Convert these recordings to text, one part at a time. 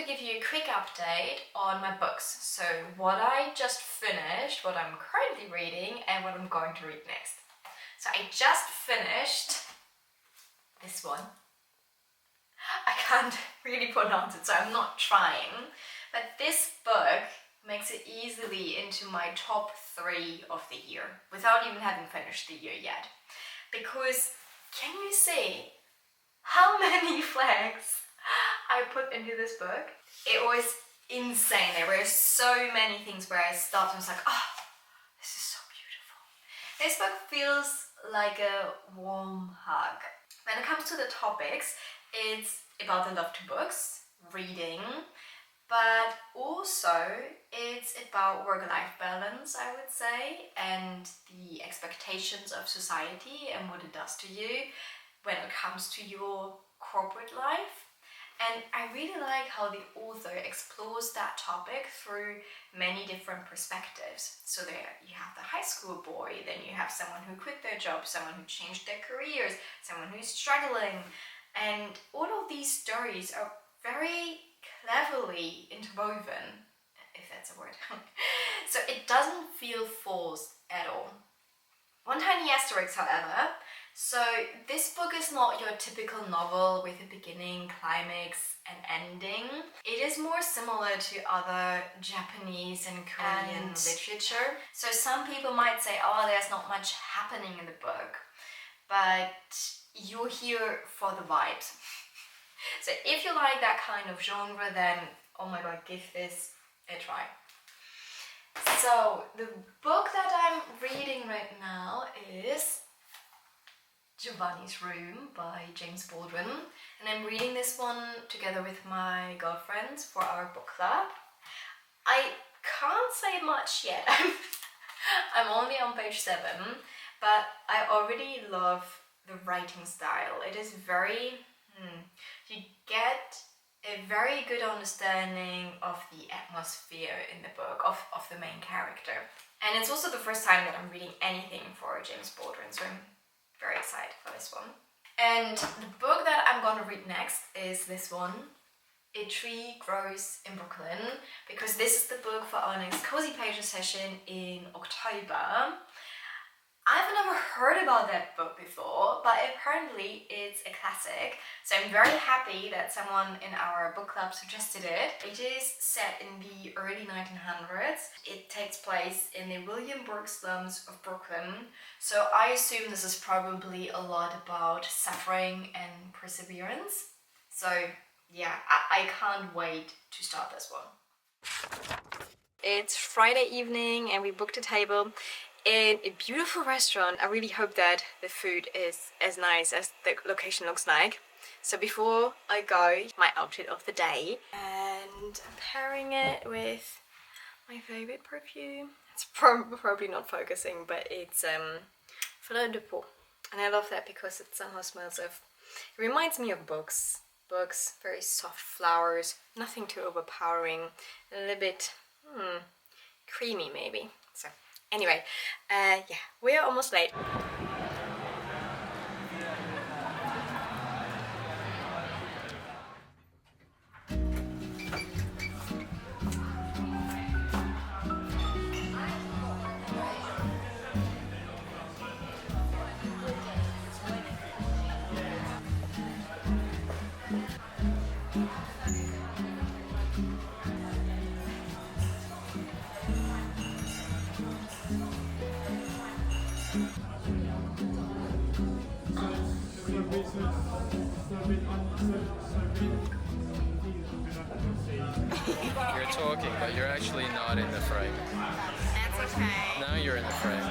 to give you a quick update on my books. So what I just finished, what I'm currently reading, and what I'm going to read next. So I just finished this one. I can't really pronounce it, so I'm not trying. But this book makes it easily into my top 3 of the year, without even having finished the year yet. Because can you see how many flags I put into this book? It was insane. There were so many things where I stopped and was like, oh, this is so beautiful. This book feels like a warm hug. When it comes to the topics, it's about the love to books, reading, but also it's about work-life balance, I would say, and the expectations of society and what it does to you when it comes to your corporate life. And I really like how the author explores that topic through many different perspectives. So there you have the high school boy, then you have someone who quit their job, someone who changed their careers, someone who's struggling. And all of these stories are very cleverly interwoven, if that's a word. So it doesn't feel forced at all. One tiny asterisk, however. So this book is not your typical novel with a beginning, climax and ending. It is more similar to other Japanese and Korean literature. So some people might say, oh, there's not much happening in the book, but you're here for the vibes. So if you like that kind of genre, then oh my god, give this a try. So the book that I'm reading right now is Giovanni's Room by James Baldwin, and I'm reading this one together with my girlfriends for our book club. I can't say much yet. I'm only on page 7, but I already love the writing style. It is very, you get a very good understanding of the atmosphere in the book, of the main character. And it's also the first time that I'm reading anything for James Baldwin, so I'm very excited for this one. And the book that I'm going to read next is this one, A Tree Grows in Brooklyn, because this is the book for our next Cozy Pages session in October. I've never heard about that book before, but apparently it's a classic, so I'm very happy that someone in our book club suggested it. It is set in the early 1900s. It takes place in the Williamsburg slums of Brooklyn, so I assume this is probably a lot about suffering and perseverance. So yeah, I can't wait to start this one. It's Friday evening and we booked a table in a beautiful restaurant. I really hope that the food is as nice as the location looks like. So before I go, my outfit of the day, and I'm pairing it with my favorite perfume. It's probably not focusing, but it's Fleur de Peau, and I love that because it somehow smells of, it reminds me of books, very soft flowers, nothing too overpowering, a little bit creamy maybe. So anyway, yeah, we are almost late. You're talking, but you're actually not in the frame. That's okay. Now you're in the frame.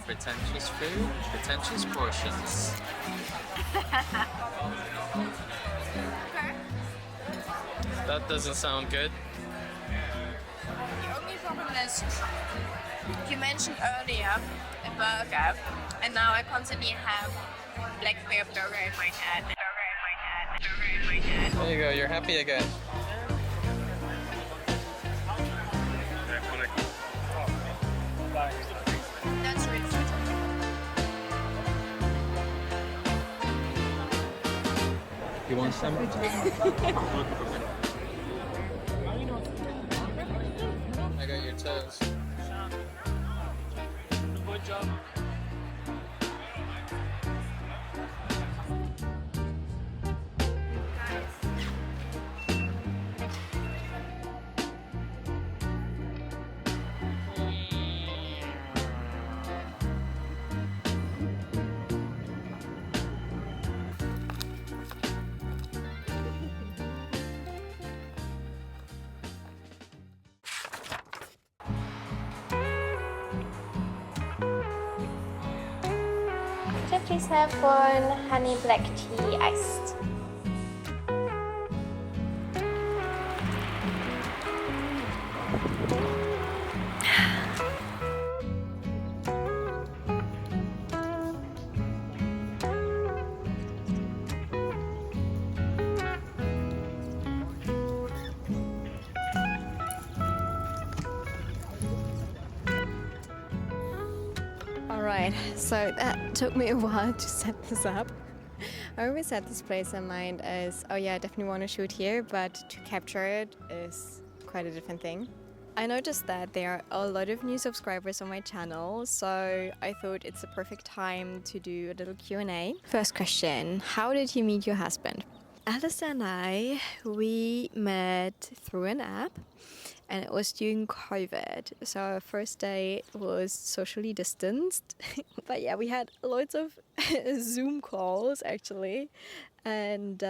Pretentious food, pretentious portions. Okay. That doesn't sound good. The only problem is, you mentioned earlier a burger, and now I constantly have black bear burger in my head. There you go, you're happy again. That's really sweet. You want I got your toes. Good job. Could I please have one honey black tea iced? Alright, so that took me a while to set this up. I always had this place in mind as, oh yeah, I definitely want to shoot here, but to capture it is quite a different thing. I noticed that there are a lot of new subscribers on my channel, so I thought it's a perfect time to do a little Q&A. First question, how did you meet your husband? Alistair and I, we met through an app, and it was during COVID. So our first date was socially distanced. But yeah, we had loads of Zoom calls actually. And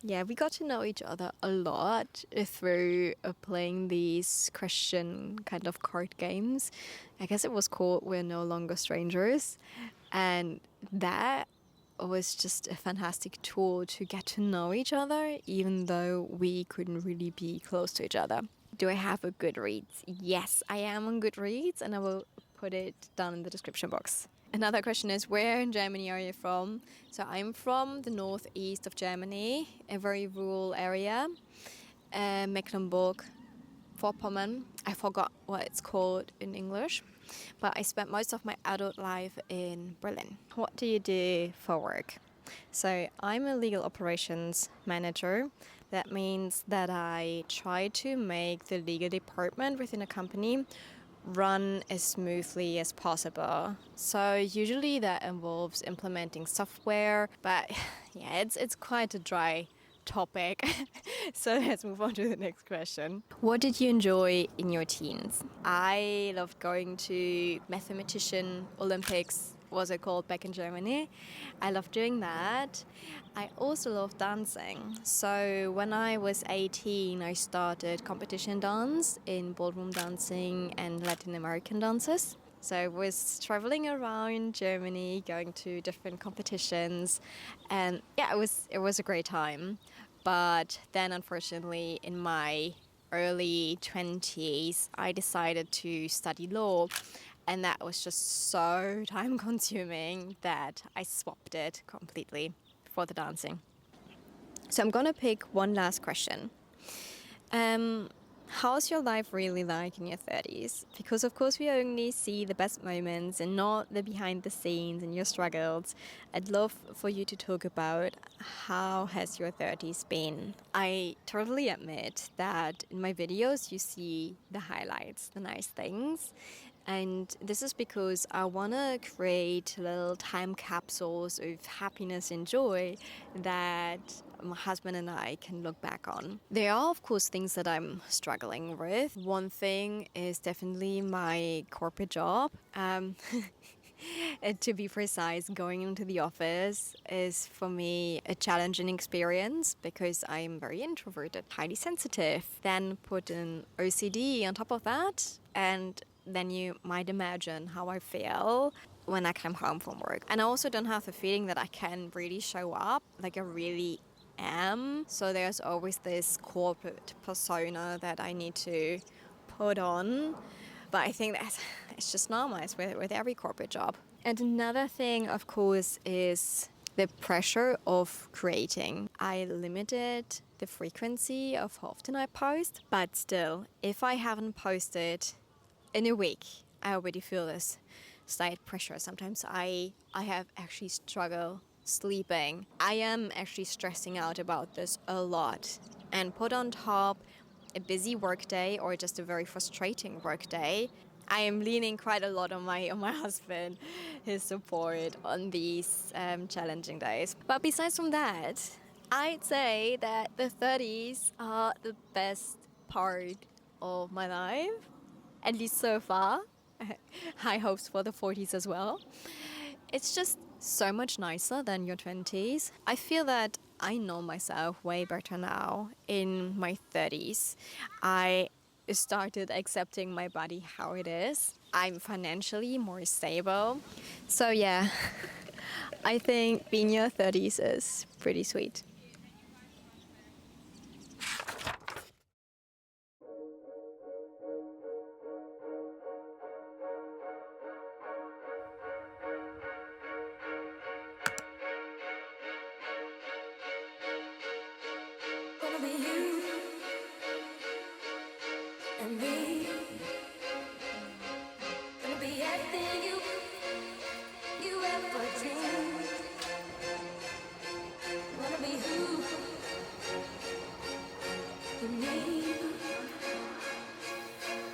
yeah, we got to know each other a lot through playing these Christian kind of card games. I guess it was called We're No Longer Strangers. And that was just a fantastic tool to get to know each other, even though we couldn't really be close to each other. Do I have a GOODREADS? Yes, I am on GOODREADS, and I will put it down in the description box. Another question is, where in Germany are you from? So I'm from the northeast of Germany, a very rural area, Mecklenburg-Vorpommern. I forgot what it's called in English, but I spent most of my adult life in Berlin. What do you do for work? So I'm a legal operations manager. That means that I try to make the legal department within a company run as smoothly as possible. So usually that involves implementing software, but yeah, it's quite a dry topic. So let's move on to the next question. What did you enjoy in your teens? I loved going to mathematician Olympics, was it called, back in Germany. I loved doing that. I also love dancing. So when I was 18, I started competition dance in ballroom dancing and Latin American dances. So I was traveling around Germany, going to different competitions, and yeah, it was a great time. But then unfortunately in my early 20s, I decided to study law, and that was just so time consuming that I swapped it completely for the dancing. So I'm gonna pick one last question. How's your life really like in your 30s? Because of course we only see the best moments and not the behind the scenes and your struggles. I'd love for you to talk about how has your 30s been. I totally admit that in my videos you see the highlights, the nice things. And this is because I want to create little time capsules of happiness and joy that my husband and I can look back on. There are, of course, things that I'm struggling with. One thing is definitely my corporate job. To be precise, going into the office is for me a challenging experience because I'm very introverted, highly sensitive. Then put an OCD on top of that, and then you might imagine how I feel when I come home from work. And I also don't have the feeling that I can really show up like I really am. So there's always this corporate persona that I need to put on. But I think that it's just normal with every corporate job. And another thing, of course, is the pressure of creating. I limited the frequency of how often I post, but still, if I haven't posted in a week, I already feel this slight pressure. Sometimes I have actually struggled sleeping. I am actually stressing out about this a lot. And put on top a busy work day or just a very frustrating work day, I am leaning quite a lot on my husband, his support on these challenging days. But besides from that, I'd say that the 30s are the best part of my life, at least so far. High hopes for the 40s as well. It's just so much nicer than your 20s. I feel that I know myself way better now in my 30s. I started accepting my body how it is. I'm financially more stable. So yeah, I think being in your 30s is pretty sweet. Gonna be you and me. Gonna be everything you ever dreamed. Wanna be who you need.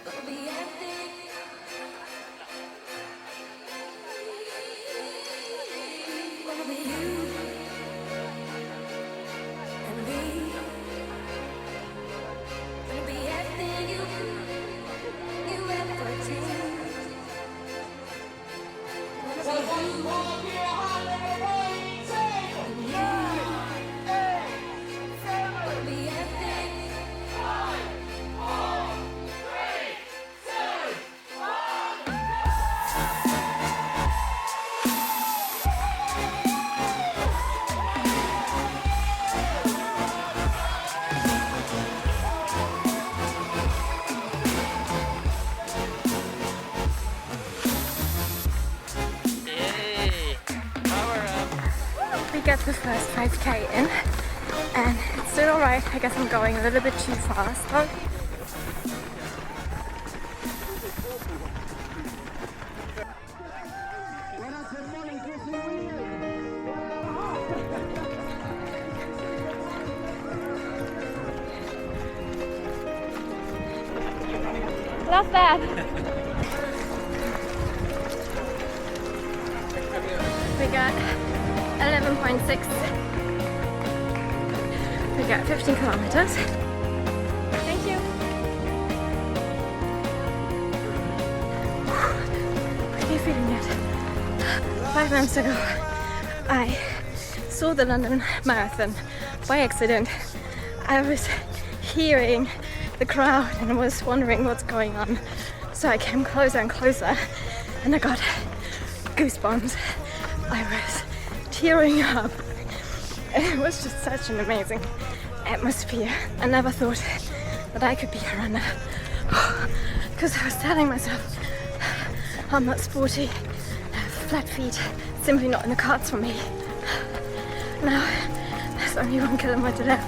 Gonna be everything. Gonna be you and me. Gonna be everything you ever dreamed. Yay! Power up! We get the first 5k in, and it's still alright. I guess I'm going a little bit too fast. Oh. Love that! We got 11.6. We got 15 kilometers. Thank you. Really feeling it. 5 minutes ago, I saw the London Marathon by accident. I was hearing the crowd and I was wondering what's going on. So I came closer and closer and I got goosebumps. I was tearing up. It was just such an amazing atmosphere. I never thought that I could be a runner because I was telling myself I'm not sporty, I have flat feet, simply not in the cards for me. Now there's only 1 kilometer left.